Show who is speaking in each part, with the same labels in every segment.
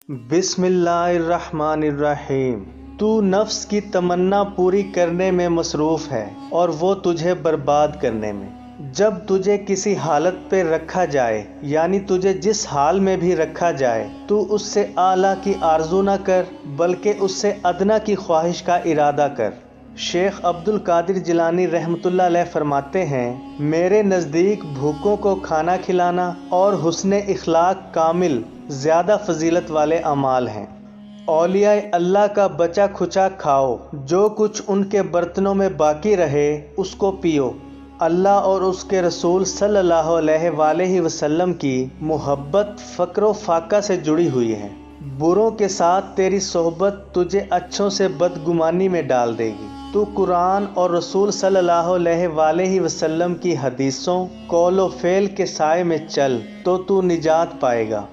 Speaker 1: बिस्मिल्लाहिर्रहमानिर्रहीम। तू नफ्स की तमन्ना पूरी करने में मसरूफ़ है और वो तुझे बर्बाद करने में। जब तुझे किसी हालत पे रखा जाए, यानी तुझे जिस हाल में भी रखा जाए, तू उससे आला की आरज़ू न कर बल्कि उससे अदना की ख्वाहिश का इरादा कर। शेख अब्दुल कादिर जिलानी रहमतुल्लाह अलैह फरमाते हैं, मेरे नज़दीक भूखों को खाना खिलाना और हुस्ने इखलाक कामिल ज़्यादा फजीलत वाले अमाल हैं। औलियाए अल्लाह का बचा खुचा खाओ, जो कुछ उनके बर्तनों में बाकी रहे उसको पियो। अल्लाह और उसके रसूल सल्लल्लाहु अलैहि वसल्लम की मोहब्बत फ़क्र फाका से जुड़ी हुई है। बुरों के साथ तेरी सोहबत तुझे अच्छों से बदगुमानी में डाल देगी। तू कुरान और रसूल सल्लल्लाहु अलैहि वसल्लम की हदीसों कौल व फ़ेल के साए में चल तो तू निजात पाएगा।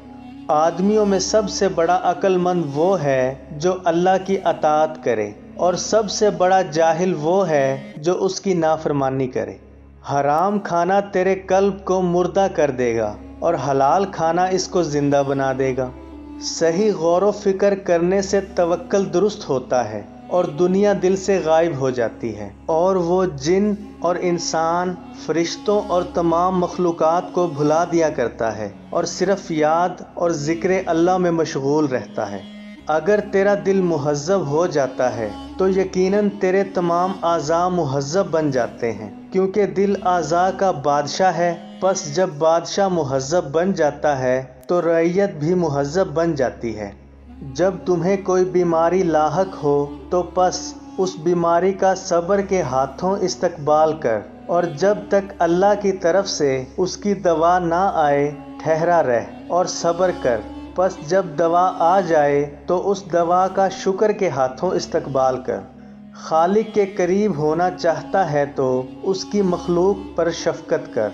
Speaker 1: आदमियों में सबसे बड़ा अक्लमंद वो है जो अल्लाह की अताअत करे, और सबसे बड़ा जाहिल वो है जो उसकी नाफरमानी करे। हराम खाना तेरे कल्ब को मुर्दा कर देगा और हलाल खाना इसको ज़िंदा बना देगा। सही गौर व फिक्र करने से तवक्कल दुरुस्त होता है और दुनिया दिल से गायब हो जाती है, और वो जिन और इंसान, फरिश्तों और तमाम मखलूक़ात को भुला दिया करता है और सिर्फ़ याद और ज़िक्र अल्लाह में मशगूल रहता है। अगर तेरा दिल मुहज़्ज़ब हो जाता है तो यकीनन तेरे तमाम आज़ा मुहज़्ज़ब बन जाते हैं, क्योंकि दिल आज़ा का बादशाह है। बस जब बादशाह मुहज़्ज़ब बन जाता है तो रइयत भी मुहज़्ज़ब बन जाती है। जब तुम्हें कोई बीमारी लाहक हो तो बस उस बीमारी का सब्र के हाथों इस्तकबाल कर, और जब तक अल्लाह की तरफ से उसकी दवा ना आए ठहरा रह और सब्र कर। बस जब दवा आ जाए तो उस दवा का शुक्र के हाथों इस्तकबाल कर। खालिक के करीब होना चाहता है तो उसकी मखलूक पर शफ़क़त कर।